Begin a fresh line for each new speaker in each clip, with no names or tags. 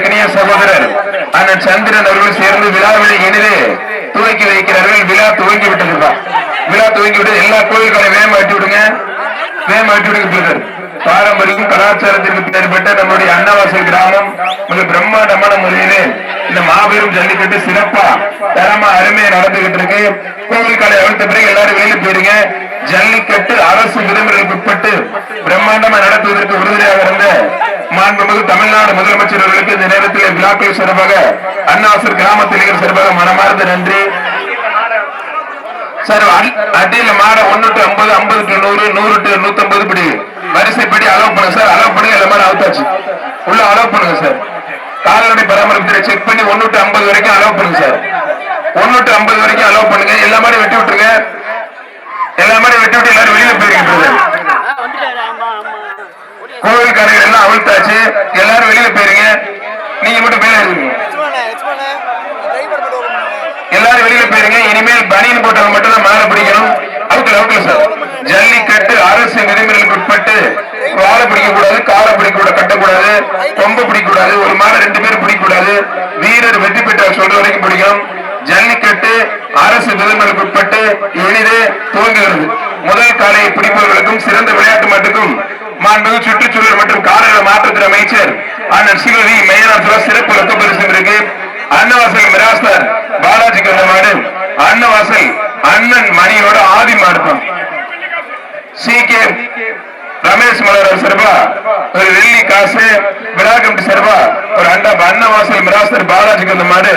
இனிய சகோதரர் அண்ணன் சந்திரன் அவர்கள் சேர்ந்து விழாவினை இனிது துவக்கி வைக்கிறார்கள். விழா துவங்கி விட்டது. விழா துவங்கி விட்டு எல்லா கோயில்களை வேமாட்டி விடுங்க, வேமாட்டி விடுங்க. பாரம்பரியம் கலாச்சாரத்திற்கு பெயர் பெற்ற நம்முடைய அன்னவாசல் கிராமம் மிக பிரம்மாண்டமான முறையிலே இந்த மாபெரும் ஜல்லிக்கட்டு சிறப்பா தரமா அருமையா நடந்துகிட்டு இருக்கு. கோவில் காலை அவிழ்த்த பிறகு எல்லாரும் வெளியில போயிருங்க. ஜல்லிக்கட்டு அரசு விதிமுறைகளுக்கு உட்பட்டு பிரம்மாண்டமா நடத்துவதற்கு உறுதுணையாக இருந்த மாண்புமிகு தமிழ்நாடு முதலமைச்சர் அவர்களுக்கு இந்த நேரத்தில் விழாக்கள் சிறப்பாக அன்னவாசல் கிராமத்தில் சிறப்பாக மனமார்ந்த நன்றி. சார் அடியில் மாட 1 to 50, 50 to 100, 100 to 150 படி வரிசைப்படி அலோவ் பண்ணுங்க சார். அலோவ் பண்ணுங்க. எல்லா மாதிரி அவுத்தாச்சு. உள்ள அலோவ் பண்ணுங்க சார். கால்நடை பராமரிப்பு செக் பண்ணி 1 to 50 வரைக்கும் அலோவ் பண்ணுங்க சார். 1 to 50 வரைக்கும் அலோவ் பண்ணுங்க. எல்லா மாதிரி வெட்டி விட்டுருங்க. எல்லா மாதிரி வெட்டி விட்டு எல்லாரும் வெளியில போயிருக்கீங்க. கோவில் காரைகள் எல்லாம் அவிழ்த்தாச்சு. எல்லாரும் வெளியில போயிருங்க. நீங்க மட்டும் மேல இருக்கீங்க. எல்லாரும் வெளியில போயிருங்க. இனிமேல் பனியன் போட்டவங்க மட்டும் தான் மேல பிடிக்கணும். அவுக்கல சார். ஜல்லிக்கட்டு அரசு விதிமுறைகளுக்கு உட்பட்டு வாழை பிடிக்க கூடாது, காலை பிடிக்க கூடாது, கட்டக்கூடாது, கொம்பு பிடிக்க கூடாது, ஒரு மாலை 2 பேரும் பிடிக்க கூடாது. வீரர் வெற்றி பெற்றார் சொல்ற வரைக்கும் பிடிக்கும். ஜல்லிக்கட்டு அரசு விதிமுறைகளுக்கு உட்பட்டு எளிதே துவங்குகிறது. முதல் காலை பிடிப்பவர்களுக்கும் சிறந்த விளையாட்டு மட்டுக்கும் மாண்புமிகு சுற்றுச்சூழல் மற்றும் காலநிலை மாற்றத்துறை அமைச்சர் அண்ணன் சிவவி மையனார் சிறப்பு ரொக்க பரிசு இருக்கு. அன்னவாசல் மிராஸ்தார் பாலாஜி கந்தமாடு அன்னவாசல் அண்ணன் மணியோட ஆதி மாடுப்பான். சி.கே. ரமேஷ் மலர் சார்பா ஒரு வெள்ளி காசு, விழா கமிட்டி சார்பா ஒரு அண்டா. அன்னவாசல் மிராஸ்தார் பாலாஜி கந்தமாடு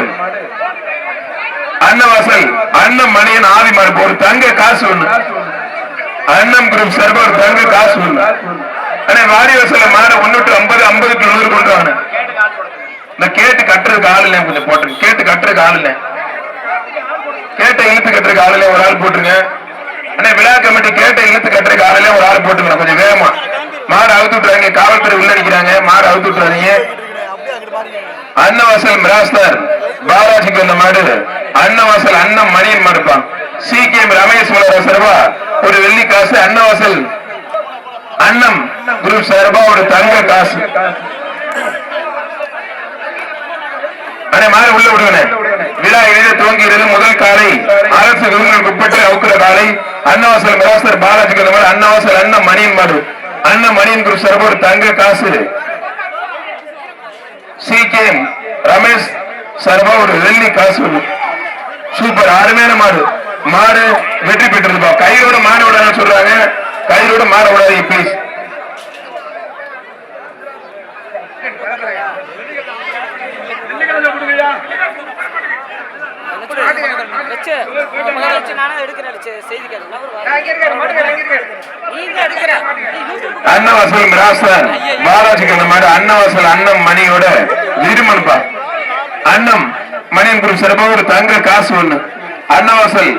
அன்னவாசல் அண்ணன் மணியன் ஆதி மாடு ஒரு தங்க காசு ஒண்ணு. அண்ணன் குரூப் சார்பா ஒரு தங்க காசு ஒண்ணு. ஆனா வாரிவாசல மாடு 1 to 50, 50 to 100 கொண்டு வாங்க. இந்த கேட்டு கட்டுறதுக்கு ஆள் இல்ல, கொஞ்சம் போட்டுருங்க. கேட்டு கட்டுறதுக்கு ஆள் இல்ல, கேட்டை இழுத்து கட்டுறதுக்கு ஆள் இல்ல, ஒரு ஆள் போட்டுருங்க. ஆனா விழா கமிட்டி கேட்டை இழுத்து கட்டுறதுக்கு ஆள் இல்ல, ஒரு ஆள் போட்டுருங்க. கொஞ்சம் வேகமா மாடு அவுத்து விட்டுறாங்க. காவல்துறை உள்ள நிக்கிறாங்க. மாடு அவுத்து விட்டுறாதீங்க. அன்னவாசல் மிராஸ்தார் பாலாஜிக்கு வந்த மாடு அன்னவாசல் அண்ணன் மணியன் மாடுப்பான். சி.கே. ரமேஷ் மலர் சார்பா ஒரு வெள்ளி காசு, அன்னவாசல் அண்ணம் குரூப் சார்பா ஒரு தங்க காசு. மாறு உள்ள விடுவேன். விழா எழுத துவங்குகிறது. முதல் காலை அரசு விதிமுறைகளுக்கு உட்பட்டு அவுக்கிற காலை அன்னவாசல் மிராஸ்தார் பாலாஜிக்கு வந்த மாடு அன்னவாசல் அண்ணன் மணியன் மாடு. அண்ணன் மணியன் குரூப் சார்பா ஒரு தங்க காசு. சி.கே. ரமேஷ் சார்பா ஒரு வெள்ளி காசு. சூப்பர் அருமையான மாடு. மாடு வெற்றி பெற்றிருப்பா. கையோட மாடு விடாத சொல்றாங்க. கையோட மாட விடாதீங்க பிளீஸ். அன்னவாசல் மிராஸ்தார் பாலாஜிக்கு அந்த மாடு அன்னவாசல் அண்ணன் மணியோட விருமன்பா. அண்ணம் மணியன் குரூப் சார்பாக ஒரு தங்க காசு ஒண்ணு. அன்னவாசல்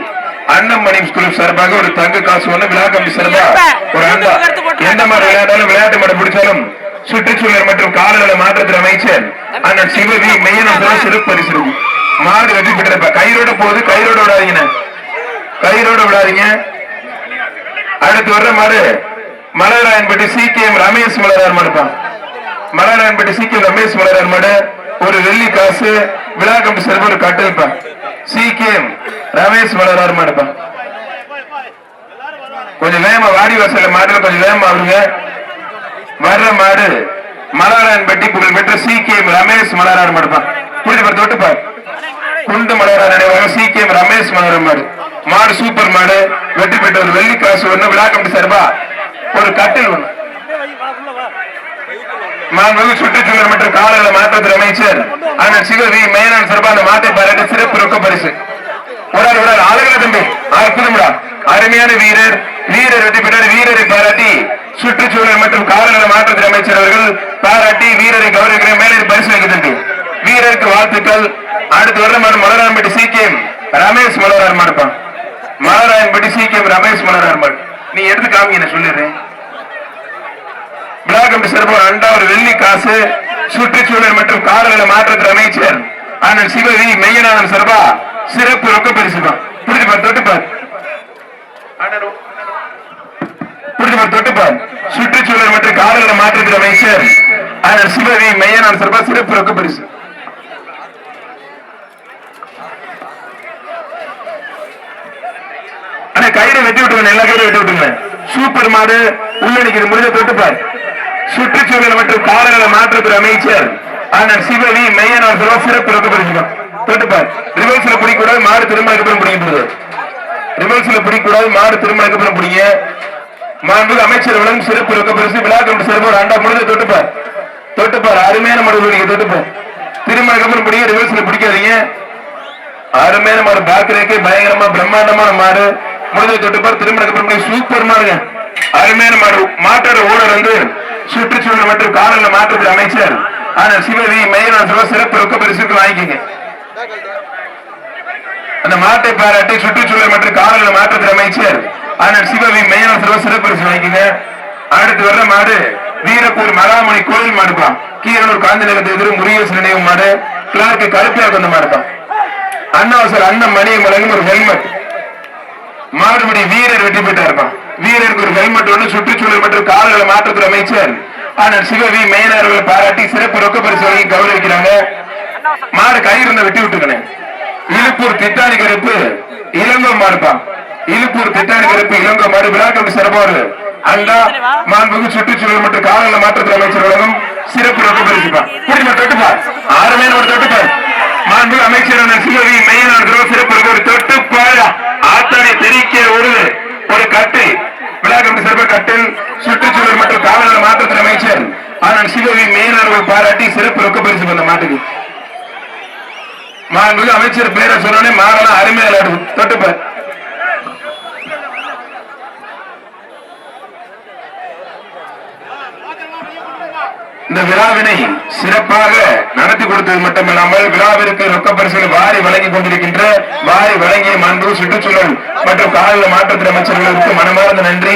அண்ணன் மணி குரூப் சார்பாக ஒரு தங்க காசு ஒண்ணு. விழா கமிட்டி சார்பா ஒரு அண்டா. எந்த மாதிரி விளையாட்டாலும் விளையாட்டு மாடு பிடிச்சாலும் சுற்றுச்சூழல் மற்றும் காலநிலை மாற்றத்துறை அமைச்சர் அண்ணன் சிவவி மையனார் சிறப்பு பரிசு. மாடு வெற்றி பெற்றிருப்பா. கயிறோட போகுது. கயிறோட விடாதீங்க. கயிறோட விடாதீங்க. அடுத்து வர்ற மாடு மலராயன்பட்டி சி.கே. ரமேஷ் மலரார் மாடுப்பான். மலராயன்பட்டி சி.கே. ரமேஷ் மலரார் மாடு ஒரு வெள்ளி காசு. விழா கமிட்டி சார்பா ஒரு கட்டிருப்பான். சி.கே. ரமேஷ் மலரார் மாடுப்பான். கொஞ்சம் வேகமா வாடி வாசல மாடுல கொஞ்சம் வேகமா வருங்க. வர்ற மாடு மலராயன்பட்டி புகழ் பெற்ற சி.கே. ரமேஷ் மலரார் மாடுப்பான். புரிஞ்சு தொட்டுப்பார். குண்டு மலரார் நினைவாக சி.கே. ரமேஷ் மலரார் மாடு. மாடு சூப்பர் மாடு. வெற்றி பெற்ற ஒரு வெள்ளி காசு ஒண்ணு. விழா கமிட்டி சார்பா ஒரு கட்டில் ஒண்ணு. மாண்புமிகு சுற்றுச்சூழல் மற்றும் காலநிலை மாற்றத்துறை அமைச்சர் அண்ணன் சிவவி மையனார் சார்பா அந்த மாட்டை பாராட்டி சிறப்பு ரொக்க பரிசு. ஒரு ஆள் அழகுல தம்பி அற்புதம்டா. அருமையான வீரர். வீரர் வெற்றி பெற்ற வீரரை பாராட்டி சுற்றுச்சூழல் மற்றும் காலநிலை மாற்றத்துறை அமைச்சர் அவர்கள் பாராட்டி வீரரை கௌரவிக்கிற மேலே பரிசு வைக்க தம்பி. வீரருக்கு வாழ்த்துக்கள். அடுத்து வர மாடு மலராயன்பட்டி சி.கே. ரமேஷ் மலரார் மாடுப்பான். மலராயன்பட்டி சி.கே. ரமேஷ் மலரார் மாடு. நீ எடுத்து காமிங்க சொல்லிடுறேன். விழா கமிட்டி சார்பா அண்டா ஒரு வெள்ளி காசு. சுற்றுச்சூழல் மற்றும் காலநிலை மாற்றத்துறை அமைச்சர் அண்ணன் சிவவி மையனார் சார்பா சிறப்பு ரொக்க பரிசு. புரிஞ்சுப்பார் தொட்டுப்பார். புரிஞ்சுப்பார் தொட்டுப்பார். சுற்றுச்சூழல் மற்றும் காலநிலை மாற்றத்துறை அமைச்சர் அண்ணன் சிவவி மையனார் சார்பா சிறப்பு ரொக்க பரிசு. வெட்டி விட்டுருங்க, எல்லா கையிலும் வெட்டி விட்டுருங்க. சூப்பர் மாடு உள்ள நிக்கிற முடிஞ்ச தொட்டுப்பார். சுற்றுச்சூழல் மற்றும் காலநிலை மாற்றத்துறை அமைச்சர் அண்ணன் சிவவி மையன் அவர்கள் சிறப்பு ரொக்கப்படுத்திக்கணும். தொட்டுப்பார். ரிவர்ஸ்ல பிடிக்கூடாது, மாடு திருமணம் பிடிக்கிறது. ரிவர்ஸ்ல பிடிக்கூடாது, மாடு திருமணம் பிடிங்க. மாண்புமிகு அமைச்சர் வழங்கும் சிறப்பு ரொக்க பரிசு விழா கமிட்டி சிறப்பு அண்டா முடிஞ்ச தொட்டுப்பார். தொட்டுப்பார். அருமையான மாடு நீங்க தொட்டுப்பார். திருமணம் பிடிக்க, ரிவர்ஸ்ல பிடிக்காதீங்க. அருமையான மாடு பாக்குறதுக்கு பயங்கரமா பிரம்மாண்டமான மாடு. முடிஞ்ச தொட்டுப்பார். திருமணம் சூப்பர் மாடுங்க. அருமையான மாடு. மாட்டோட ஓனர் வந்து சுற்றுச்சூழல் மற்றும் காலநிலை மாற்றத்துறை அமைச்சர் ஆனால் சிவவி மையனார் சிறப்பு ரொக்க பரிசுக்கு வாங்கிக்கங்க. அந்த மாட்டை பாராட்டி சுற்றுச்சூழல் மற்றும் காலநிலை மாற்றத்துறை அமைச்சர் ஆனால் சிவவி மையனார் சிறப்பு பரிசு வாங்கிக்கங்க. அடுத்து வர்ற மாடு வீரப்பூர் மகாமணி கோயில் மாடுப்பான். கீரனூர் காந்திநகர் எதிரும் முருகேசன் நினைவு மாடு. கிளார்க்கு கருப்பியாக வந்த மாடுப்பான். அண்ணாவசர் அண்ணன் மணியை வழங்கும் ஒரு ஹெல்மெட். மாடுபடி வீரர் வெற்றி பெற்றா இருப்பான். வீரருக்கு ஒரு ஹெல்மெட் ஒன்று சுற்றுச்சூழல் மற்றும் காலநிலை மாற்றத்துறை அமைச்சர் ஆனால் சிவவி மையனார்கள் பாராட்டி சிறப்பு ரொக்க பரிசு வழங்கி கௌரவிக்கிறாங்க. மாடு கயிறு வெட்டி விட்டுக்கணும். இழுப்பூர் திட்டாணி கருப்பு இளங்கோ மாடுப்பான். இழுப்பூர் திட்டாணி கருப்பு இளங்கோ மாடு விழா கமிட்டி சிறப்பாரு அண்டா மாண்புமிகு சுற்றுச்சூழல் மற்றும் காலநிலை மாற்றத்துறை அமைச்சர் வழங்கும் சிறப்பு ரொக்க பரிசுப்பான். குடிமை தொட்டுப்பார். ஆறுமையான ஒரு தொட்டுப்பார். மாண்புமிகு அமைச்சர் சிவவி மையனார்கள் சிறப்பு ரொக்க ஒரு தொட்டுப்பார். ஆத்தாடி தெரிக்க ஒரு கட்டு விழா கமிட்டி சிறப்பு கட்டில் சுற்றுச்சூழல் மற்றும் காலநிலை மாற்றத்துறை அமைச்சர் ஆனால் சிவவி மையனார்கள் பாராட்டி சிறப்பு ரொக்க பரிசு பண்ண மாட்டுக்கு. மாண்புமிகு அமைச்சர் பேரை சொன்னே மாடலாம் அருமையாக தொட்டுப்பார். இந்த விழாவினை சிறப்பாக நடத்தி கொடுத்தது மட்டுமில்லாமல் விழாவிற்கு ரொக்க பரிசுகள் வாரி வழங்கி கொண்டிருக்கின்ற வாரி வழங்கிய மாண்பு சுற்றுச்சூழல் மற்றும் காலநிலை மாற்றத்துறை அமைச்சர்களுக்கு மனமார்ந்த நன்றி.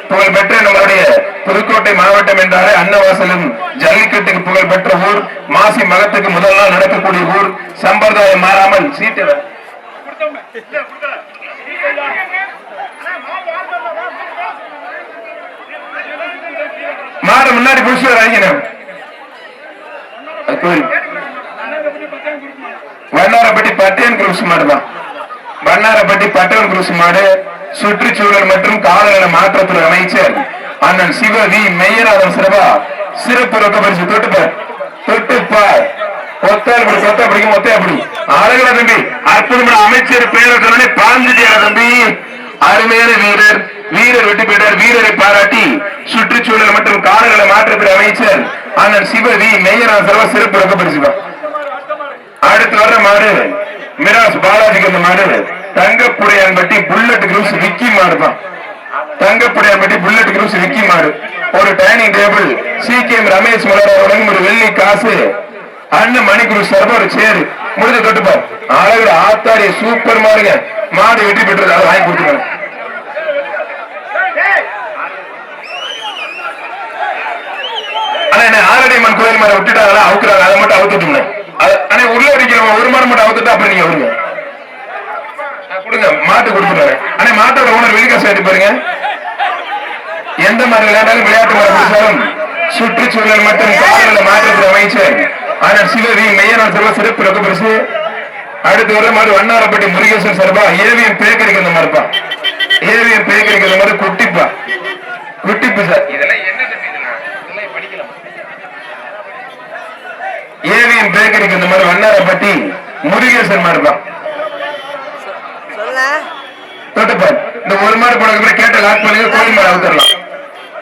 புகழ்பெற்ற நம்மளுடைய புதுக்கோட்டை மாவட்டம் என்றாலே அன்னவாசலும் ஜல்லிக்கட்டுக்கு புகழ்பெற்ற ஊர். மாசி மகத்துக்கு முதல் நாள் நடக்கக்கூடிய ஊர். சம்பிரதாயம் மாறாமல் சீட்டு மாடு முன்னாடி புடிச்சு வரைக்கணும். வண்ணாரப்பட்டி பட்டேன் குரூஸ் மாடுதான். வண்ணாரப்பட்டி பட்டேன் குரூஸ் மாடு சுற்றுச்சூழல் மற்றும் காலநிலை மாற்றத்துறை அமைச்சர் அண்ணன் சிவவி மையநாதன் சிறப்பா சிறப்பு ரொக்க பரிசு தொட்டுப்பார். தொட்டுப்பார். ஒத்தால் கொத்தா பிடிக்கும் ஒத்தையா பிடி. அழகுல தம்பி அற்புதமான அமைச்சர் பேரை சொன்னே பாஞ்சிட்டியா தம்பி. அருமையான வீரர். வீரர் வெற்றி பெற்றார். வீரரை பாராட்டி சுற்றுச்சூழல் மற்றும் காலநிலை மாற்றத்துறை அமைச்சர் அண்ணன் சிவவி மையநாதன் சிறப்பு ரொக்க பரிசுப்பார். அடுத்து வர்ற மாடு மிராஸ் பாலாஜிக்கு அந்த மாடு தங்கப்புடையான்பட்டி புல்லட் குரூஸ் விக்கி மாடுதான். தங்கப்புடையான்பட்டி புல்லட் குரூஸ் விக்கி மாடு. ஒரு dining table CKM Ramesh Malar ஒரு வெள்ளி காசு அண்ணன் மணி குரூஸ் சார்பா ஒரு சேரு முடிஞ்ச தொட்டுப்பார். அழகு ஆத்தாடி சூப்பர் மாடுங்க. மாடு வெற்றி பெற்றது. அதை வாங்கி கொடுத்துருங்க. ஆரடியம்மன் கோயில் மாட விட்டுட்டாங்களா அவுக்குறாங்க. அதை மட்டும் அவுத்துட்டுங்க. ஆனா உள்ள அடிக்கிறவங்க ஒரு மாடு மட்டும் அவுத்துட்டா அப்புறம் நீங்க வருங்க கொடுங்க. மாட்டு கொடுத்துட்டாரு. ஆனா மாட்டோட ஓனர் வெளிக்காசு எடுத்து பாருங்க. எந்த மாதிரி விளையாட்டாலும் விளையாட்டு மாடு பிடிச்சாலும் சுற்றுச்சூழல் மற்றும் காலநிலை மாற்றத்துறை அமைச்சர் ஆனால் சிவவி மையநாதன் சிறப்பு ரொக்க பரிசு. அடுத்து வர மாதிரி வண்ணாரப்பட்டி முருகேசன் சார்பா ஏவிஎம் பேக்கரிக்கு அந்த மாதிரிப்பா. ஏவிஎம் பேக்கரிக்கு அந்த மாதிரி குட்டிப்பா. குட்டிப்பு சார். இதெல்லாம் என்ன படிக்கலாம். ஏவிஎம் பேக்கரிக்கு இந்த மாதிரி வண்ணாரப்பட்டி முருகேசன் மாதிரிப்பா. தொட்டுப்பார். இந்த ஒரு மாடு போனதுக்கு கேட்ட லாக் பண்ணி கோயில் மாடு அவுத்தரலாம்.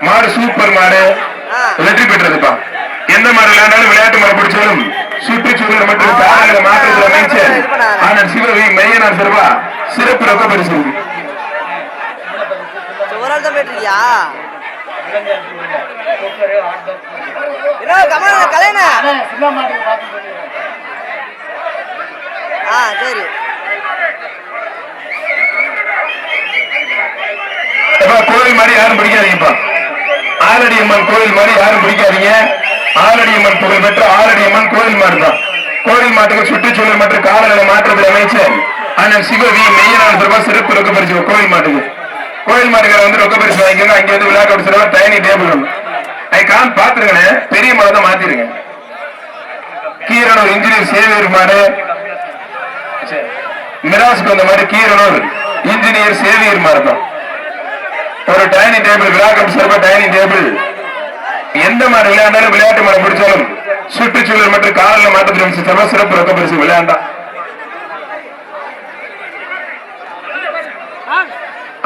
மாடு சூப்பர் மாடு வெற்றி பெற்றதுப்பா. எந்த மாடு விளையாண்டாலும் விளையாட்டு மாடு பிடிச்சாலும் சுற்றுச்சூழல் மற்றும் காலநிலை மாற்றத்துறை அமைச்சர் ஆனால் சிவவி மையனார் சிறப்பா சிறப்பு ரொக்க பரிசு.
சரி
கோயில் மாதிரி யாரும் பிடிக்காதீங்கப்பா. ஆலடியம்மன் கோயில் மாதிரி யாரும் பிடிக்காதீங்க. ஆலடியம்மன் புகழ் பெற்ற ஆலடியம்மன் கோயில் மாடு தான். கோயில் மாட்டுக்கு சுற்றுச்சூழல் மற்றும் காலநிலை மாற்றத்துறை அமைச்சர் ஆனால் சிவவி மையநாதன் சிறப்பு ரொக்க பரிசு. கோயில் மாட்டுக்கு கோயில் மாட்டுக்கார வந்து ரொக்க பரிசு வாங்கிக்கணும். அங்க வந்து விழா கமிட்டி டைனிங் டேபிள் ஒன்று கான் பாத்துருங்க. பெரிய மாடு தான் மாத்திருங்க. கீரனூர் இன்ஜினியர் சேவியர் மாடு மிராசுக்கு வந்த மாதிரி கீரனூர் இன்ஜினியர் சேவியர் மாடு தான். ஒரு டைனிங் டேபிள் விழாக்கம் சிறப்பா டைனிங் டேபிள். எந்த மாதிரி விளையாண்டாலும் விளையாட்டு மரம் பிடிச்சாலும் சுற்றுச்சூழல் மற்றும் காலில் மாற்றத்தில் சிறப்பா சிறப்பு ரொக்க பரிசு விளையாண்டா.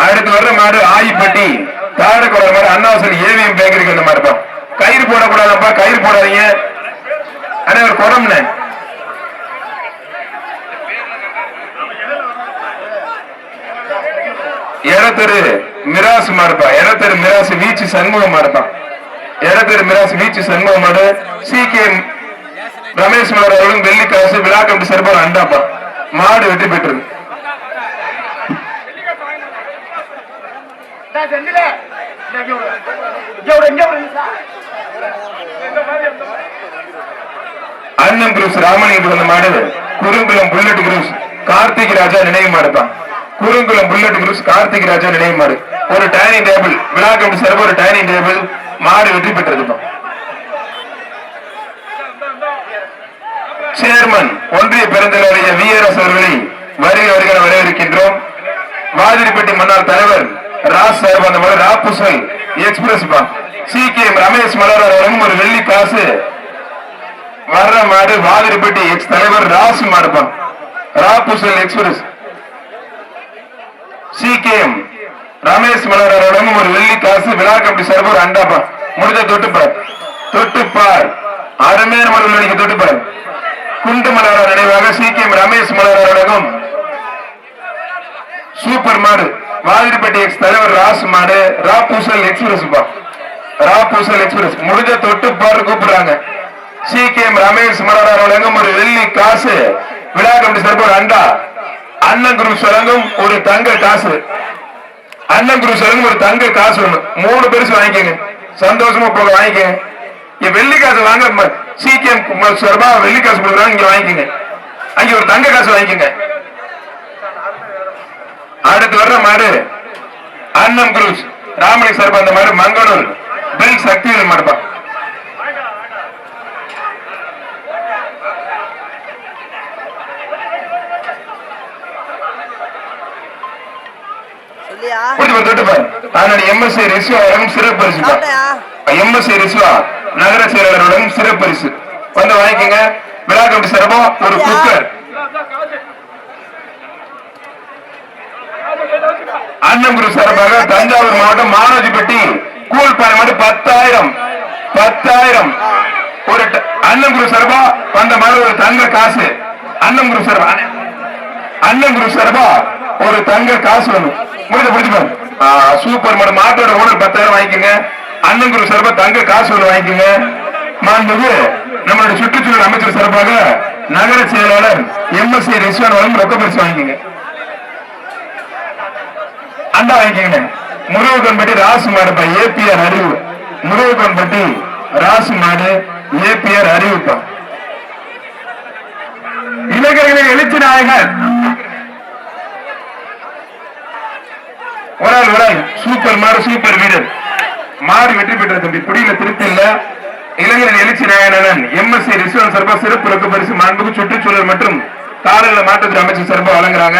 அடுத்து வர்ற மாடு ஆயிப்பட்டி தாரக்குளம் மாதிரி அண்ணாவசல் ஏவிஎம் பேக்கரிக்கு அந்த மாதிரி இருப்பான். கயிறு போடக்கூடாதப்பா, கயிறு போடாதீங்க. ஆனா ஒரு குடம்னு எடத்தெரு மிராசு மாடுப்பா. எடத்தெரு மிராசு வீச்சு சண்முகம் மாடுப்பான். எடத்தெரு மிராசு வீச்சு சண்முகம் மாடு. CK ரமேஷ் மலர் அவர்களும் வெள்ளி காசு விழா கமிட்டி சிறப்பாக அண்டாப்பா. மாடு வெற்றி பெற்றது. அண்ணன் குரூஸ் ராமலிங்கம் மாடு குறுங்குளம் புல்லட் குரூஸ் கார்த்திக் ராஜா நினைவு மாடுப்பான். குறுங்குளம் புல்லட் குரூஸ் கார்த்திக் ராஜா நினைவு மாடு. ஒரு டைனிங் டேபிள் விழா கமிட்டி சிறப்பு ஒரு டைனிங் டேபிள் மாடு வெற்றி பெற்றது. சேர்மன் ஒன்றிய பெருந்தலைவருடைய VRS அவர்களை வருகிற வரவேற்கின்றோம். வாதிரிப்பட்டி மன்னார் தலைவர் ராஸ் சார் அந்த மாதிரி ராப்புசல் எக்ஸ்பிரஸ் CK ரமேஷ் மலர் அவர்களும் ஒரு வெள்ளி காசு வர்ற மாடு. வாதிரிப்பட்டி எக்ஸ் தலைவர் ராஸ் மாடுப்பான். ராப்புசல் எக்ஸ்பிரஸ் CK ரமேஷ் மலர் அவர்களும் ஒரு வெள்ளி காசு விழா கமிட்டி சர்வர் அண்டாப்பா. முடிஞ்ச தொட்டுப்பார் அருமையான மலர் தொட்டுப்பார். குண்டு மலர் நினைவாக CK ரமேஷ் மலர் அவர்களும் சூப்பர் மாடு. வாதிரிப்பட்டி எக்ஸ் தலைவர் ராஸ் மாடு. ராப்பூசல் எக்ஸ்பிரஸ் ராப்பூசல் எக்ஸ்பிரஸ் முடிஞ்ச தொட்டுப்பாரு கூப்பிடுறாங்க. CK ரமேஷ் மலர் அவர்களும் ஒரு வெள்ளி காசு விழா கமிட்டி சர்வர் அண்டா. அண்ணன் குரு வழங்கும் ஒரு தங்க காசு. அண்ணன் குரு வழங்கும் ஒரு தங்க காசு ஒண்ணு 3 பரிசு வாங்கிக்கங்க. சந்தோஷமா போக வாங்கிக்க. வெள்ளி காசு வாங்க CK சார்பா வெள்ளி காசு கொடுக்குறாங்க. இங்க வாங்கிக்கங்க. அங்க ஒரு தங்க காசு வாங்கிக்கங்க. அடுத்து வர்ற மாடு அண்ணன் குரூஸ் ராமலிங்க சார்பா அந்த மாதிரி மங்களூர் பெல் சக்திவேல் மாடுப்பா. MSC ரிஸ்வாவுடன் சிறப்பு பரிசு. MSC ரிஸ்வா நகர செயலாளருடன் சிறப்பு பரிசு வந்து வாங்கிக்கங்க. விழா கமிட்டி சிறப்பா ஒரு குக்கர். அண்ணன் குரு சார்பாக தஞ்சாவூர் மாவட்டம் மானோஜிப்பட்டி கூழ்பாறை மாடு 10,000 ஒரு அண்ணன் குரு சார்பா வந்த மாதிரி ஒரு தங்க காசு. அண்ணன் குரு சார்பா ஒரு தங்க காசு வேணும். முடிஞ்சு சூப்பர் மாடு மாட்டோட ஓனர் 10,000 வாங்கிக்கோங்க. அண்ணன் குரு சார்பா தங்க காசு ஒன்று வாங்கிக்கோங்க. மாண்புக்கு நம்மளுடைய சுற்றுச்சூழல் அமைச்சர் சார்பாக நகர செயலாளர் MSC ரிஸ்வான் வழங்கும் ரொக்க பரிசு வாங்கிக்கோங்க. அண்டா வாங்கிக்கங்க. முருகன்பட்டி ராசு மாடுப்பா. APR அறிவு முருகன்பட்டி ராசு மாடு APR அறிவுப்பா. இளைஞர்களின் எழுச்சி நாயகர் ஒரு ஆள் சூப்பர் மாடு சூப்பர் வீரர் மாடு வெற்றி பெற்ற தம்பி. குடியில திருப்தி இல்ல. இளைஞரின் எழுச்சி நாயகன் MSC ரிஸ்வான் சார்பா சிறப்பு ரொக்க பரிசு மாண்புக்கு சுற்றுச்சூழல் மற்றும் காலநிலை மாற்றத்துறை அமைச்சர் சார்பா வழங்குறாங்க.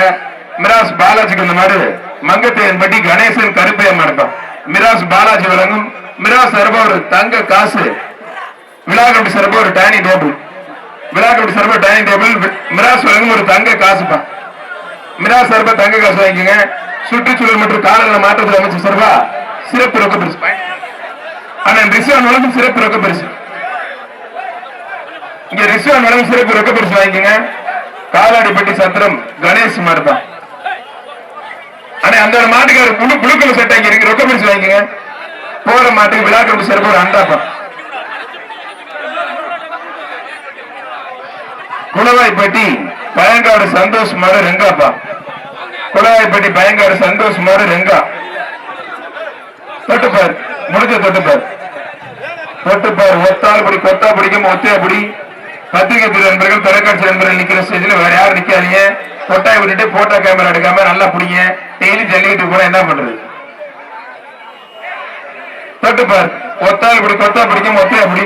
மிராஸ் பாலாஜிக்கு இந்த மாதிரி மங்கத்தையன்பட்டி கணேசன் கருப்பையா மாடுப்பான். மிராஸ் பாலாஜி வழங்கும் மிராஸ் சார்பா ஒரு தங்க காசு. விழா கமிட்டி சார்பா ஒரு டைனிங் டேபிள். விழா கமிட்டி சார்பா டைனிங் டேபிள். மிராஸ் வழங்கும் ஒரு தங்க காசுப்பா. மிராஸ் சார்பா தங்க காசு வாங்கிக்கோங்க. சுற்றுச்சூழல் மற்றும் காலநிலை மாற்றத்துறை அமைச்சர் சார்பா சிறப்பு ரொக்க பரிசு. அண்ணன் ரிஸ்வான் வழங்கும் சிறப்பு ரொக்க பரிசு. இங்க ரிஸ்வான் வழங்கும் சிறப்பு ரொக்க பரிசு வாங்கிக்கோங்க. காலாடிப்பட்டி சத்திரம் கணேஷ் மாடுதான். ஆனா அந்த மாட்டுக்கு புழுக்கள் செட் ஆகி இருக்கு. ரொக்க பரிசு வாங்கிக்கோங்க. போற மாட்டுக்கு விழா கமிட்டி சிறப்பு ஒரு அண்டாப்பா. குளவாய்ப்பட்டி பயங்காடு சந்தோஷ் மாடு ரெங்காப்பா. குளவாய்ப்பட்டி பயங்காடு சந்தோஷ் மாடு ரெங்கா. தொட்டுப்பார் முடிஞ்ச தொட்டுப்பார். ஒத்தால் படி கொத்தா பிடிக்கும் ஒத்தையாபடி. பத்திரிகை துறை நண்பர்கள் தொலைக்காட்சி நண்பர்கள் நிக்கிற ஸ்டேஜ்ல வேற யாரும் நிக்காதீங்க. கொட்டாய் விட்டுட்டு போட்டோ கேமரா எடுக்காம நல்லா பிடிங்க. டெய்லி ஜல்லிக்கட்டு கூட என்ன பண்றது. தொட்டுப்பார் ஒத்தால் படி கொத்தா பிடிக்கும் ஒத்தையாபடி.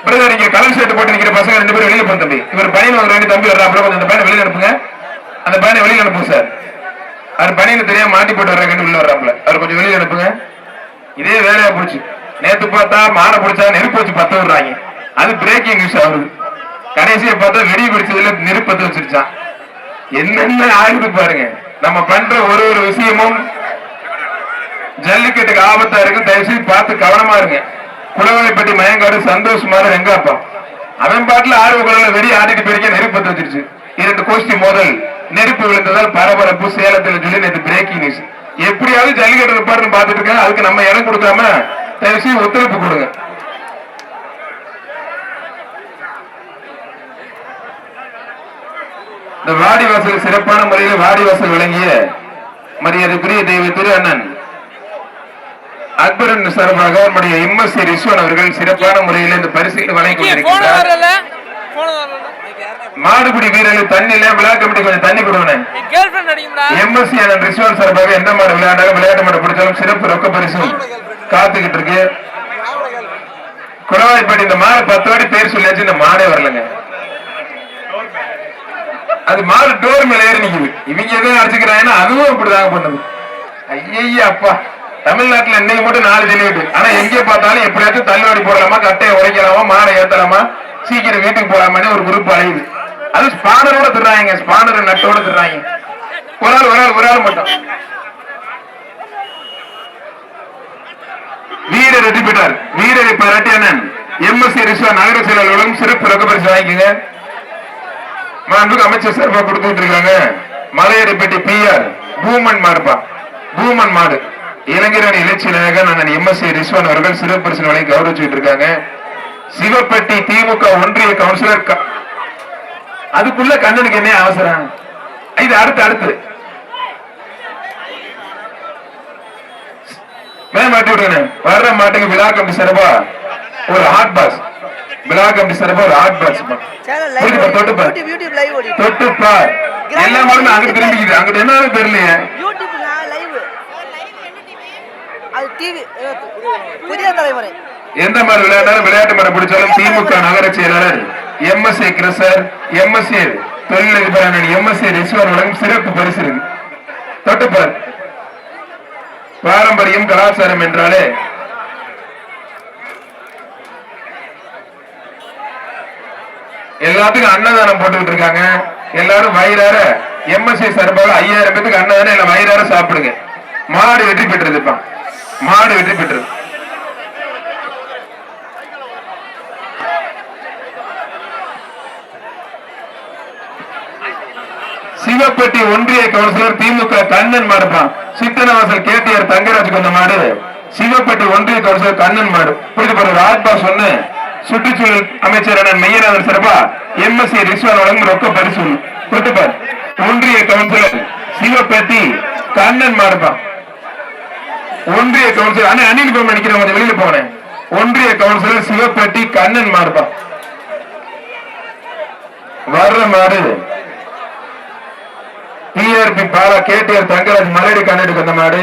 பிரதர் நீங்க கலர் ஷர்ட் போட்டு நிக்கிற பசங்க 2 பேரும் வெளியில போன தம்பி. இவர் பையன் வாங்க வேண்டிய தம்பி வர்றாப்புல கொஞ்சம் அந்த பையனை வெளியில அனுப்புங்க. அந்த பையனை வெளியில அனுப்புங்க சார். அவர் பணியில தெரியாம மாட்டி போட்டு வர்றாங்கன்னு உள்ள வர்றாப்ல. அவர் கொஞ்சம் வெளியே அனுப்புங்க. இதே வேலையா போச்சு. நேத்து பார்த்தா மாடை பிடிச்சா நெருப்பு வச்சு பத்த விடுறாங்க. அது பிரேக்கிங் நியூஸ் ஆகுது. கடைசியை பார்த்தா வெடி பிடிச்சதுல நெருப்பத்து வச்சிருச்சான். என்னென்ன ஆகுது பாருங்க. நம்ம பண்ற ஒரு ஒரு விஷயமும் ஜல்லிக்கட்டுக்கு ஆபத்தா இருக்கு. தயவுசெய்து பார்த்து கவனமா இருங்க. குளவாய்ப்பட்டி மயங்காடு சந்தோஷமான ரெங்காப்பா அவன் பாட்டுல ஆர்வ குழல வெடி ஆடிட்டு போயிருக்க நெருப்பத்து வச்சிருச்சு. 2 கோஷ்டி மோதல் நெருப்பு விழுந்ததால் பரபரப்பு சேலத்தில் சொல்லி நேற்று பிரேக்கிங் நியூஸ். எப்படியாவது ஜல்லிக்கட்டு நிப்பாட்டுன்னு பார்த்துட்டு இருக்கேன். அதுக்கு நம்ம இடம் கொடுக்காம தயவுசெய்து ஒத்துழைப்பு கொடுங்க. இந்த வாடிவாசல் சிறப்பான முறையில் வாடிவாசல் வழங்கிய மரியாதைக்குரிய தெய்வ திரு அண்ணன் அக்பரன் சார்பாக நம்முடைய எம்எஸ்சி ரிஸ்வான் அவர்கள் சிறப்பான முறையில் இந்த பரிசுகளை வழங்கி கொண்டிருக்கிறார். மாடுபிடி வீரர்கள் தண்ணியில விழா கமிட்டி கொஞ்சம் தண்ணி கொடுவேன். எம்எஸ்சி அண்ணன் ரிஸ்வான் சார்பாக எந்த மாடு விளையாண்டாலும் விளையாட்டு மாடு பிடிச்சாலும் சிறப்பு ரொக்க பரிசு காத்துக்கிட்டு இருக்கு. குளவாய்ப்பட்டி இந்த மாடு 10 வாடி பேர் சொல்லியாச்சு. இந்த மாடே வரலங்க. அது மாடு டோர் மேல ஏறி நிக்குது. இவங்க எதுவும் அடிச்சுக்கிறாங்கன்னா அதுவும் இப்படிதாங்க பண்ணுது. ஐயா அப்பா, தமிழ்நாட்டுல இன்னைக்கு மட்டும் 4 ஜல்லிக்கட்டு. ஆனா எங்கே பார்த்தாலும் எப்படியாச்சும் தள்ளுவாடி போடலாமா, கட்டையை உடைக்கலாமா, மாடை ஏத்தலாமா, சீக்கிரம் வீட்டுக்கு போலாமான்னு ஒரு குரூப் அழையுது. அது ஸ்பானரோட திடுறாங்க. ஸ்பானர் நட்டோட திடுறாங்க. ஒரு ஆள் மட்டும் வீரர் வெற்றி பெற்றார். வீரரை பாராட்டி அண்ணன் எம்எஸ்சி ரிஸ்வான் நகர செயலாளர்களும் சிறப்பு ரொக்க பரிசு வாங்கிக்கங்க. மாண்புக்கு அமைச்சர் சார்பா கொடுத்துட்டு இருக்காங்க. மலையடிப்பட்டி PR பூமன் மாடுப்பா. பூமன் மாடு இளைஞரணி இலட்சிய நாயகன் அண்ணன் எம்எஸ்சி ரிஸ்வான் அவர்கள் சிறப்பு பரிசு வழங்கி கௌரவிச்சுட்டு இருக்காங்க. சிவப்பட்டி திமுக ஒன்றிய கவுன்சிலர். அதுக்குள்ள கண்ணனுக்கு என்ன அவசரம்? இது அடுத்து மாட்டி விடுங்க. வர்ற மாட்டுக்கு விழா கமிட்டி சார்பா ஒரு ஹாட் பாஸ். விழா கமிட்டி சார்பா ஒரு ஹாட் பாஸ். தொட்டுப்பா எல்லா மாடுமே அங்கிட்டு திரும்பிக்குது. அங்கிட்டு என்ன தெரியலையே. எந்த மாதிரி விளையாட்டாலும் விளையாட்டு மாடு பிடிச்சாலும் திமுக நகர செயலாளர் எம்எஸ்ஏ கிருஷ்ணர், எம்எஸ்ஏ தொழிலதிபர் எம்எஸ்ஏ ரிஸ்வான் வழங்கும் சிறப்பு பரிசு இருக்கு. தொட்டுப்பார். பாரம்பரியம் கலாச்சாரம் என்றாலே எல்லாத்துக்கும் அன்னதானம் போட்டுக்கிட்டு இருக்காங்க. எல்லாரும் வயிறார எம்எஸ்சி சார்பாக 5000 பேருக்கு அன்னதானம் இல்ல வயிறார சாப்பிடுங்க. மாடு வெற்றி பெற்றது. மாடு வெற்றி பெற்றது. சிவப்பட்டி ஒன்றிய கவுன்சிலர் திமுக கண்ணன் மாடுப்பான். சித்தனவாசல் கேடிஆர் தங்கராஜ் கொண்ட மாடு. சிவப்பட்டி ஒன்றிய கவுன்சிலர் கண்ணன் மாடு. புரிந்து ஆத்மா சொன்ன சுற்றுச்சூழல் அமைச்சர் மெய்யநாதன் சிறப்பா எம்எஸ்சி ரிஸ்வான் வழங்கும் ரொக்க பரிசு. கொடுத்துப்பார். ஒன்றிய கவுன்சிலர் சிவப்பட்டி கண்ணன் மாடுப்பான். ஒன்றிய கவுன்சிலர் அனில் கோம் நினைக்கிறேன். கொஞ்சம் வெளியில போனேன். ஒன்றிய கவுன்சிலர் சிவப்பட்டி கண்ணன் மாடுப்பான். வர்ற மாடு டிஆர்பி பாலா கேடிஆர் தங்கராஜ் மலடி கண்ணடி கொண்ட மாடு.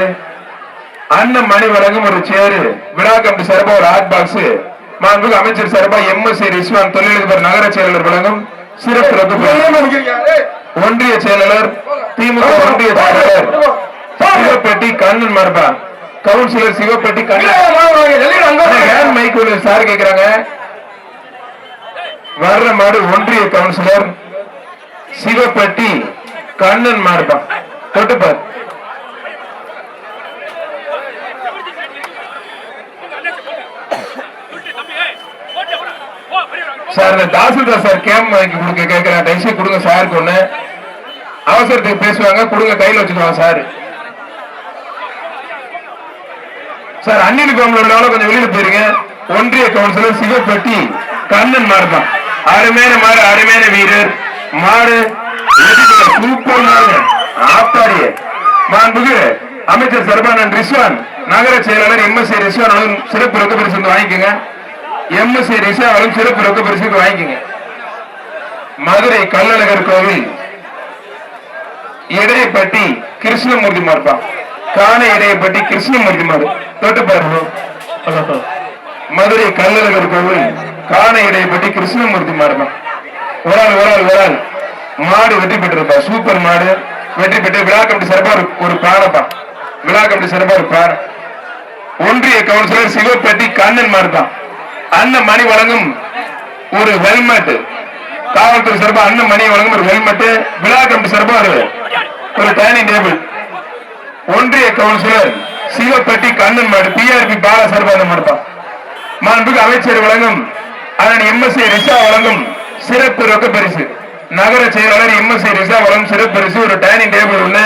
அண்ணன் மணி வழங்கும் ஒரு சேரு. விழா கமிட்டி சார்பா ஒரு ஹாட் பாக்ஸ். மாண்புமிகு அமைச்சர் சார்பா எம்எஸ்சி ரிஸ்வான் தொழிலதிபர் நகர செயலாளர் வழங்கும் சிறப்பு ரொக்க. ஒன்றிய செயலாளர் திமுக ஒன்றிய செயலாளர் சிவப்பட்டி கண்ணன் மார்பா. Councillor Sivapatti Kannan mike sir கேட்கிறாங்க. வர்ற மாடு ஒன்றிய கவுன்சிலர் சிவப்பட்டி கண்ணன் மார்பா. தொட்டுப்பார். சார் தாசில்தார் சார் கேம் வாங்கி கொடுக்க கேட்கிறேன். தயவுசெய்து கொடுங்க சாருக்கு. ஒண்ணு அவசரத்துக்கு பேசுவாங்க. கொடுங்க, கையில் வச்சுக்குவாங்க சார். சார் அன்னில் கோம்பல கொஞ்சம் வெளியில போயிருங்க. ஒன்றிய கவுன்சிலர் சிவப்பட்டி கண்ணன் மாடுப்பா. அருமையான மாடு, அருமையான வீரர் மாடு. சூப்பர் மாடு. ஆத்தாடிய மாண்புமிகு அமைச்சர் சர்பானன் ரிஸ்வான் நகர செயலாளர் எம்எஸ்சி ரிஸ்வான் சிறப்பு ரொக்க பரிசு வாங்கிக்கோங்க. எம்எஸ்சி ரிஸ்வான் சிறப்பு ரொக்க பரிசு வாங்கிக்கோங்க. மதுரை கள்ளழகர் கோவில் இடையப்பட்டி கிருஷ்ணமூர்த்தி மாடுப்பா. காண இடையப்பட்டி கிருஷ்ணமூர்த்தி மாடு. தொட்டு பாருங்க. மதுரை கள்ளழகர் கோவில் காண இடையப்பட்டி கிருஷ்ணமூர்த்தி மாடுப்பா. ஒரு ஆள் மாடு வெற்றி பெற்றிருப்பா. சூப்பர் மாடு. வெற்றி பெற்று விழா கமிட்டி சார்பாக ஒரு பானப்பா. விழா கமிட்டி சார்பாக ஒரு பானை. ஒன்றிய கவுன்சிலர் சிவப்பட்டி கண்ணன் மாடுதான். அண்ணன் மணி வழங்கும் ஒரு ஹெல்மெட். காவல்துறை சார்பாக அண்ணன் மணி வழங்கும் ஒரு ஹெல்மெட். விழா கமிட்டி சார்பாக ஒரு டைனிங் டேபிள். ஒன்றிய கவுன்சிலர் சிவப்பட்டி கண்ணன் மாடு பிஆர்பி பால சார்பாக மாடுதான். மாண்புக்கு அமைச்சர் வழங்கும் அதன் எம்எஸ்சி ரிஷா வழங்கும் சிறப்பு ரொக்க பரிசு. நகர செயலாளர் எம்எஸ்சி ரிஷா வழங்கும் சிறப்பு பரிசு ஒரு டைனிங் டேபிள் ஒண்ணு.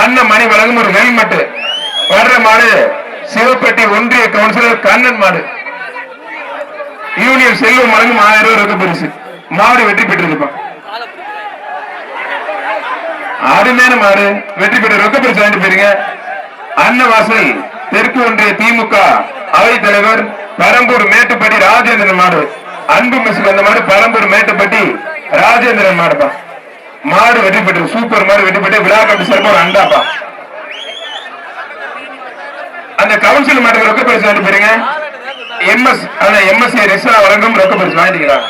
அண்ணன் மணி வழங்கும் ஒரு ஹெல்மெட். வர்ற மாடு சிவப்பட்டி ஒன்றிய கவுன்சிலர் கண்ணன் மாடு. யூனியன் செல்வம் வழங்கும் 1000 ரூபாய் ரொக்க பரிசு. மாடு வெற்றி பெற்றிருப்பான். அருமையான மாடு வெற்றி பெற்ற ரொக்க பரிசு வாங்கிட்டு போயிருங்க. அன்னவாசல் தெற்கு ஒன்றிய திமுக அவைத் தலைவர் பரம்பூர் மேட்டுப்பட்டி ராஜேந்திரன் மாடு. அன்பு மிஸ் அந்த மாடு பரம்பூர் மேட்டுப்பட்டி ராஜேந்திரன் மாடுப்பா. மாடு வெற்றி பெற்று சூப்பர் மாடு வெற்றி பெற்று விழா கமிட்டி சார்பாக அண்டாப்பா. அந்த கவுன்சில் மாட்டுக்கு ரொக்க பரிசு வாங்கிட்டு போயிருங்க. எம்எஸ்சி ரிஷா வழங்கும் ரொக்க பரிசு வாங்கிக்கிறாங்க.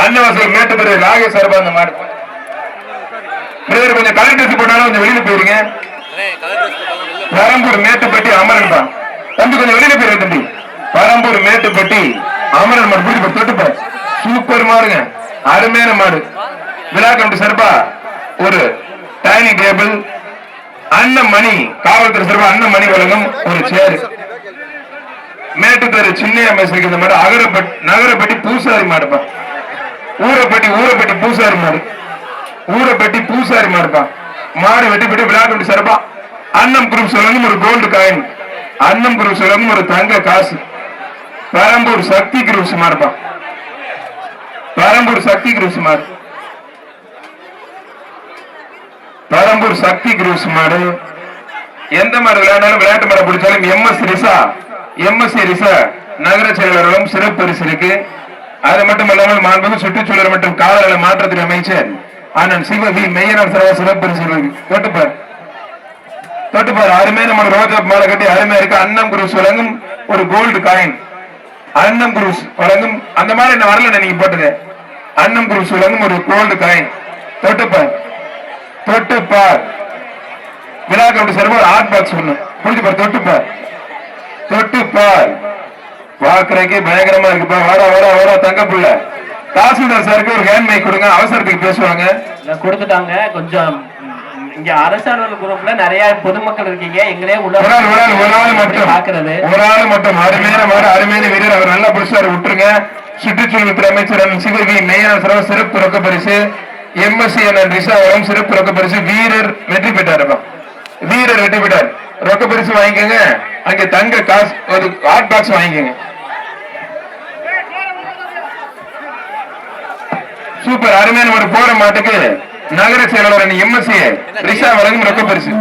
அன்னவாசல் மேட்டுப்பட்டி ராகே சார்பா அந்த மாடு. கொஞ்சம் கலர் ட்ரெஸ் போட்டாலும் கொஞ்சம் வெளியில போயிருங்க. பரம்பூர் மேட்டுப்பட்டி அமரன் தான் தம்பி, கொஞ்சம் வெளியில போயிருங்க தம்பி. பரம்பூர் மேட்டுப்பட்டி அமரன் மாடு பிடிச்சி தொட்டுப்பார். சூப்பர் மாடுங்க, அருமையான மாடு. விழா கமிட்டி சார்பா ஒரு டைனிங் டேபிள். அண்ணன் மணி காவல்துறை சார்பா அண்ணன் மணி வழங்கும் ஒரு சேர். மேட்டுத்தரு சின்ன அமைச்சருக்கு இந்த மாடு நகரப்பட்டி பூசாரி மாடுப்பா. ஊரப்பட்டி பூசாரி மாடு. ஊரப்பட்டி பூசாரி மாடுப்பா. மாடு வெட்டி பெட்டி விழா கமிட்டி சார்பா அண்ணம் குரூப் சொல்லணும் ஒரு கோல்டு காயின். அண்ணம் குரூப் சொல்லணும் ஒரு தங்க காசு. பெரம்பூர் சக்தி குரூப்ஸ் மாடுப்பா. பெரம்பூர் சக்தி குரூப்ஸ் மாடு. பெரம்பூர் சக்தி குரூப்ஸ் மாடு. எந்த மாடு விளையாண்டாலும் விளையாட்டு மாடு பிடிச்சாலும் எம்எஸ்சி ரிசா நகர செயலாளர்களும் சிறப்பு பரிசு இருக்கு. அது மட்டும் இல்லாமல் மாண்புமிகு சுற்றுச்சூழல் மற்றும் காலநிலை மாற்றத்துறை அமைச்சர் அண்ணன் சிவவி மெய்யனார் சிறப்பு பரிசு இருக்கு. தொட்டுப்பாரு அருமையான நம்ம ரோஜா மாலை கட்டி அருமையா இருக்கு. அண்ணம் குரூஸ் வழங்கும் ஒரு கோல்டு காயின். அண்ணம் குரூஸ் வழங்கும் அந்த மாதிரி என்ன வரல நீங்க போட்டது. அண்ணம் குரூஸ் வழங்கும் ஒரு கோல்டு காயின். தொட்டுப்பார் விழா கமிட்டி சார்பா ஒரு ஹாட் பாக்ஸ் ஒண்ணு புரிஞ்சுப்பார். தொட்டுப்பார் பாக்குறதுக்கே பயங்கரமா இருக்குப்பா. வர தங்க புள்ள தாசில்தார் சாருக்கு ஒரு ஹேண்ட் மைக் கொடுங்க, அவசரத்துக்கு பேசுவாங்க.
கொடுத்துட்டாங்க. கொஞ்சம் இங்க அரசாணர் குரூப்ல நிறைய பொதுமக்கள் இருக்கீங்க. எங்களே
ஒரு ஆள் மட்டும் அருமையான வீரர் அவர் நல்லா புடிச்சாரு விட்டுருங்க. சுற்றுச்சூழல் அமைச்சர் சிவவி மெய்யான சிறப்பு ரொக்க பரிசு. எம்எஸ்சி ரிஷா வரும் சிறப்பு ரொக்க பரிசு. வீரர் வெற்றி பெற்றார். ரொக்க பரிசு வாங்கிக்கோங்க. அங்க தங்க காசு ஒரு ஹாட் பாக்ஸ் வாங்கிக்கோங்க. சூப்பர் அருமையான ஒரு போற மாட்டுக்கு நகர செயலாளர் எம்எஸ்சி ரிஷா வழங்கும் ரொக்க பரிசு.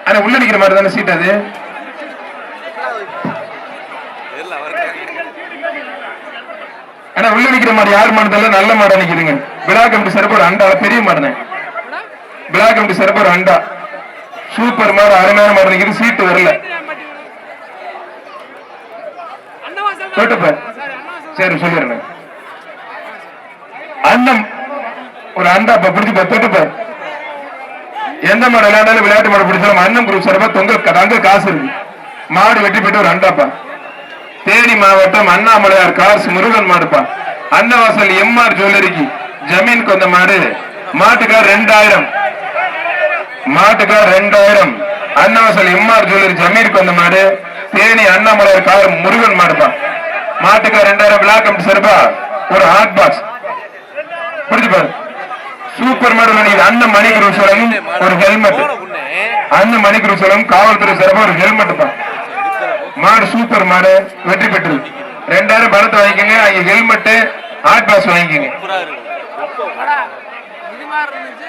ஆனா உள்ள நிக்கிற மாதிரி தானே சீட் அது. ஆனா உள்ள நிக்கிற மாதிரி யார் மாடுதால நல்ல மாடா நிக்கிறீங்க. விழா கமிட்டி சிறப்பு ஒரு அண்டா பெரிய மாடுனே. விழா கமிட்டி சிறப்பு ஒரு அண்டா சூப்பர் மாடு அருமையான மாடு நிக்குது. சீட்டு வரல. சரி சொல்லிடுறேன். அண்ணம் ஒரு அண்டா பிடிச்சு தொட்டுப்பார். எந்த மாடு விளையாண்டாலும் விளையாட்டு மாடு பிடிச்சாலும் அண்ணன் குரூப் சார்பா தங்க காசு இருக்கு. மாடு வெட்டி போயிட்டு ஒரு அண்டாப்பா. தேனி மாவட்டம் அண்ணாமலையார் காசு முருகன் மாடுப்பா. அன்னவாசல் எம்ஆர் ஜுவல்லரிக்கு ஜமீன் கொண்ட மாடு. மாட்டுக்கார் 2000. அன்னவாசல் எம்ஆர் ஜுவல்லரி ஜமீன் கொண்ட மாடு. தேனி அண்ணாமலையார் கார் முருகன் மாடுப்பா. மாட்டுக்கார் 2000. விழா கமிட்டி சார்பா ஒரு ஹாட் பாக்ஸ் புரிஞ்சு பாரு. சூப்பர் மாடு. அண்ணன் மணி குரூஸ் ஒரு ஹெல்மெட். அண்ணன் மணி குரூஸ் காவல்துறை சார்பா ஒரு ஹெல்மெட். மாடு சூப்பர் மாடு வெற்றி பெற்று 2000 பணத்தை வாங்கிக்கோங்க. அங்க ஹெல்மெட் ஹாட் பாக்ஸ் வாங்கிக்கோங்க.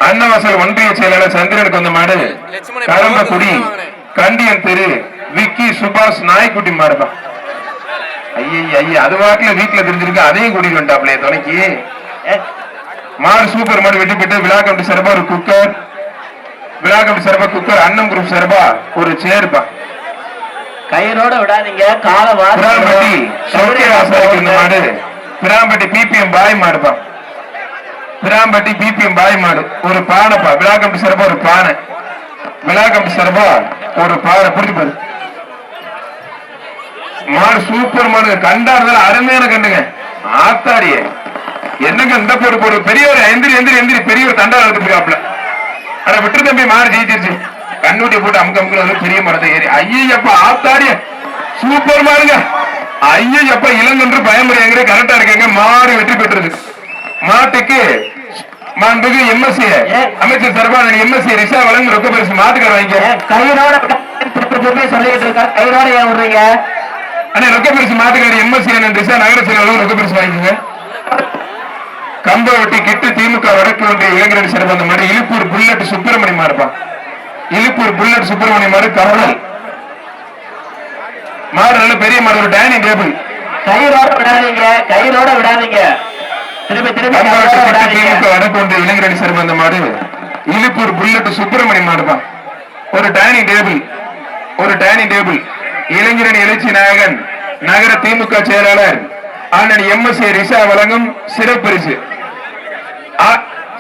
அன்னவாசல் ஒன்றிய செயலாளர் சந்திரனுக்கு வந்த மாடு கரம்பக்குடி கண்டியன் தெரு விக்கி சுபாஷ் நாய்க்குட்டி மாடுப்பா. ஐயா அது வாக்குல வீட்டுல தெரிஞ்சிருக்கு. அதையும் கூட்டிட்டு வந்துட்டாப்லையே துணைக்கு. மாடு சூப்பர் மாடு வெற்றி பெற்று விழா கமிட்டி சார்பா ஒரு குக்கர். விழா கமிட்டி சார்பா குக்கர். அண்ணன் குரூப் சார்பா ஒரு சேர்ப்பா.
கயிறோட விடாதீங்க, காலை
பிராம்பட்டி சௌக்கியராசாரிக்கு இந்த மாடு பிராம்பட்டி பிபிஎம் பாய் மாடுப்பா. பிராம்பட்டி பிபிஎம் பாய் மாடு ஒரு பானைப்பா. விழாக்கம்பி சிறப்பா ஒரு பானை. விழாக்கம்பி சிறப்பா ஒரு பானை. புரிஞ்சு பாரு மாடு சூப்பர் மாடு. கண்டா இருந்தாலும் அருமையான கண்டுங்க. ஆத்தாரிய என்னங்க இந்த போடு போடு. பெரியவர் எந்திரி எந்திரி எந்திரி. பெரியவர் தண்டா எடுத்துருக்காப்ல. ஆனா விட்டு தம்பி மாடு ஜெயிச்சிருச்சு. கண்ணூட்டி போட்டு அமுக்க அமுக்க பெரிய மரத்தை ஏறி. ஐயப்பா ஆத்தாரிய சூப்பர் மாடுங்க. ஐயப்பா இளங்கன்று பயமுறையாங்கிற கரெக்டா இருக்கீங்க. மாடு வெற்றி பெற்றது. மாட்டுக்கு மாண்புக்கு எம்எஸ்சி அமைச்சர் சர்பானன் எம்எஸ்சி ரிஷா வழங்கும் ரொக்க பரிசு மாட்டுக்கார வாங்கிக்க.
கயிறோட சொல்லிட்டு இருக்காரு, கயிறோட ஏன் விடுறீங்க?
அண்ணா ரொக்க பரிசு மாட்டுக்கார எம்எஸ்சி ரிஷா நகர செயலாளர் ரொக்க பரிசு வாங்கிக்கோங்க. கம்பவட்டி கிட்டு திமுக வடக்கு ஒன்றிய இளைஞரணி சிறப்பு அந்த மாதிரி இழுப்பூர் புல்லட் சுப்பிரமணியம் மாடுப்பா. இழுப்பூர் புல்லட் சுப்பிரமணியம் மாடு கவலை மாடு. நல்ல பெரிய மாடு. ஒரு டைனிங் டேபிள்.
கயிறோட விடாதீங்க, கயிறோட விடாதீங்க. திருப்பி திருப்பி
திமுக வடக்கு ஒன்றிய இளைஞரணி சிறப்பு அந்த மாடு இழுப்பூர் புல்லட் சுப்பிரமணியம் மாடுப்பா. ஒரு டைனிங் டேபிள். ஒரு டைனிங் டேபிள். இளைஞரணி எழுச்சி நாயகன் நகர திமுக செயலாளர் அண்ணன் எம்எஸ்ஏ ரிஷா வழங்கும் சிறப்பரிசு.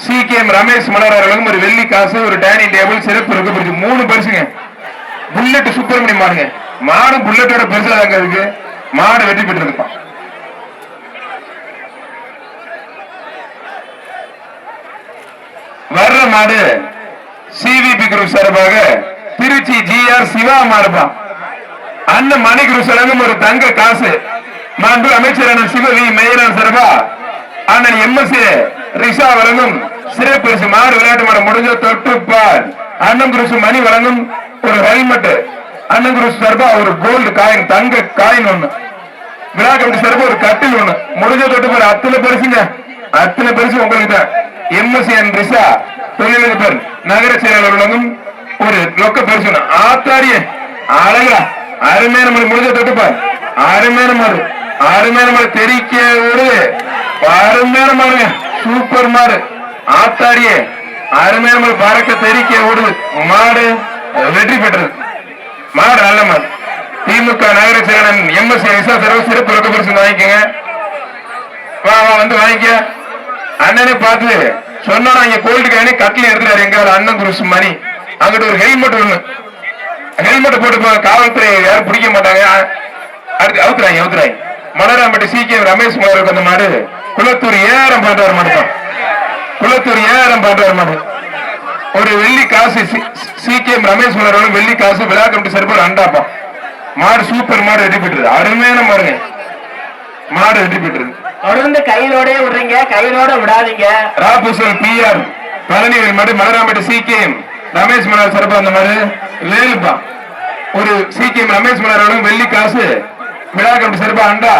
சிகேஎம் ரமேஷ் மலரார் வழங்கும் ஒரு வெள்ளி காசு, ஒரு டைனிங் டேபிள், சிறப்பு ரொக்க பரிசு. 3 பரிசுங்க. புல்லட் சுப்பிரமணியம் மாடுங்க. மாடு புல்லட்டோட பரிசுல தாங்க இருக்கு. மாடு வெற்றி பெற்றிருப்பான். வர்ற மாடு சிவிபி குரூப் சார்பாக திருச்சி ஜிஆர் சிவா மாடுப்பான். அண்ணன் மணி குரூப் வழங்கும் ஒரு தங்க காசு. மாண்பு அமைச்சர் அண்ணன் சிவவி மேயரான் சார்பா அண்ணன் எம்எஸ்ஏ ரிஷா வழங்கும் சிறப்பரிசு. மாடு விளையாட்டு மாடு முடிஞ்ச தொட்டுப்பார். அண்ணன் குருசு மணி வழங்கும் ஒரு ஹெல்மெட். அண்ணன் குருசு சார்பா ஒரு கோல்டு காயின் தங்க காயின் ஒண்ணு. விழா கமிட்டி சார்பா ஒரு கட்டில் ஒண்ணு. முடிஞ்ச தொட்டுப்பார். அத்தனை பரிசுங்க. அத்தனை பரிசு உங்களுக்கு தான். எம்எஸ்ஏ ரிஷா தொழிலதிபர் நகர செயலாளர் வழங்கும் ஒரு ரொக்க பரிசு. ஆத்தாரிய அழகா அருமையான மாடு. முடிஞ்ச தொட்டுப்பார். அருமையான மாடு. அருமையான மாடு. தெரிக்க ஒரு அருமையான மாடுங்க. சூப்பர் மாடு. ஆத்தாரியே அருமையான மாடு. பறக்க தெரிக்க ஓடுது. மாடு வெற்றி பெற்றது. மாடு நல்ல மாடு. திமுக நகர செயலன் எம்எஸ்சி ரிஷா சிறப்பு ரொக்க பரிசு வாங்கிக்கங்க. வா வந்து வாங்கிக்க. அண்ணனே பார்த்து சொன்னா இங்க கோல்டு காயினே கட்டில எடுத்துறாரு. எங்க அண்ணன் குருசு மணி அங்கிட்ட ஒரு ஹெல்மெட் ஒண்ணு. ஹெல்மெட் போட்டு காவல்துறை யாரும் பிடிக்க மாட்டாங்க. அடுத்து அவுத்துறாங்க அவுத்துறாங்க. மலராம்பட்டி சிகேஎம் ரமேஷ் மலருக்கு அந்த மாடு குளத்தூர் ஏரம் பண்றாரு மாடுதான். குளத்தூர் ஏரம் பண்றாரு மாடு. ஒரு வெள்ளி காசு சிகேஎம் ரமேஷ் மலரோட வெள்ளி காசு. விழா கமிட்டி சார்பா அண்டாப்பா. மாடு சூப்பர் மாடு வெற்றி பெற்றது. அருமையான மாடுங்க. மாடு வெற்றி பெற்றது.
தொடர்ந்து கயிறோட விடுறீங்க, கயிறோட விடாதீங்க.
ராபூசல் பிஆர் பழனிவேல் மாடு மலராம்பட்டி சிகேஎம் ரமேஷ் மலர் சார்பா அந்த மாடு வேலுப்பா. ஒரு சிகேஎம் ரமேஷ் மலரோட வெள்ளி காசு. விழா கமிட்டி சார்பா அண்டா.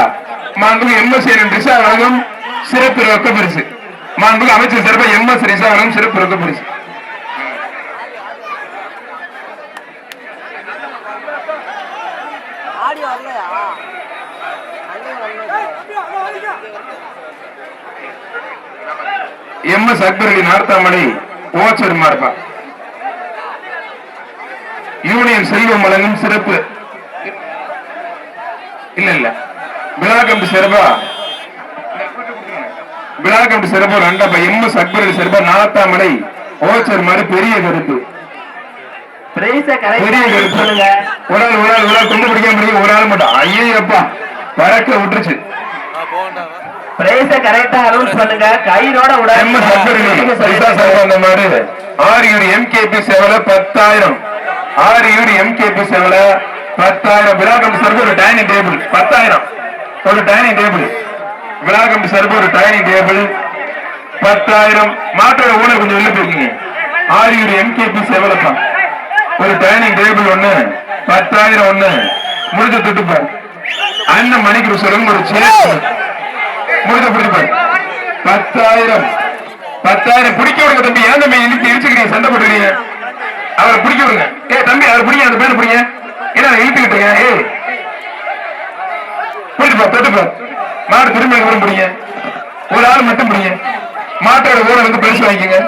மாண்புக்கு எம்எஸ்சி ரிஷா வழங்கும் சிறப்பு ரொக்க பரிசு. மாண்புக்கு அமைச்சர் சார்பா எம்எஸ் ரிஷா வழங்கும் சிறப்பு ரொக்க பரிசு. எம்எஸ் அக்பர் அலி நார்த்தாமலை ஓச்சர் மார்பா. யூனியன் செல்வம் வழங்கும் சிறப்பு. இல்ல இல்ல விழா கமிட்டி சிறப்பா. விழா கமிட்டி சிறப்பு ரெண்டப்பா. எம்எஸ் அக்பர் அலி சிறப்பா நார்த்தாமலை ஓச்சர் மாதிரி பெரிய கருப்பு. பெரிய கருப்பு. ஒரு ஆள் ஒரு ஆள் ஒரு ஆள் கொண்டு பிடிக்க முடியும். ஒரு ஆள் மட்டும். ஐயப்பா பறக்க விட்டுருச்சு.
கரெக்டா அனௌன்ஸ் பண்ணுங்க. கயிறோட
ஆரியூர் எம்கேபி சேவல 10,000. ஆரியூர் எம்கேபி சேவல 10,000. விழா கமிட்டி சார்பு ஒரு டைனிங் டேபிள் 10,000. ஒரு டைனிங் டேபிள். விழா கமிட்டி சார்பு ஒரு டைனிங் டேபிள் 10,000. மாட்டோட ஊழல் கொஞ்சம் வெளில போயிருக்கீங்க. ஆரியூர் எம்கேபி சேவலப்பா. ஒரு டைனிங் டேபிள் ஒண்ணு 10,000 ஒண்ணு. முடிஞ்ச தொட்டுப்பார். அண்ணன் மணிக்கு சொல்லுங்க ஒரு சேர் முடிஞ்ச பிடிப்பார். 10,000. 10,000 பிடிக்க விடுங்க தம்பி. ஏன் தம்பி இழுத்து இழுச்சுக்கிறீங்க? சண்டை போட்டுறீங்க. அவரை பிடிக்க விடுங்க. தம்பி அவர் பிடிங்க. அந்த பேரை பிடிங்க. ஏன்னா இழுத்துக்கிட்டீங்க. பிடிப்பா தொட்டுப்பா. மாடு திரும்ப பிடிங்க. ஒரு ஆள் மட்டும் பிடிங்க. மாட்டோட ஊரை வந்து பரிசு வாங்கிக்கங்க.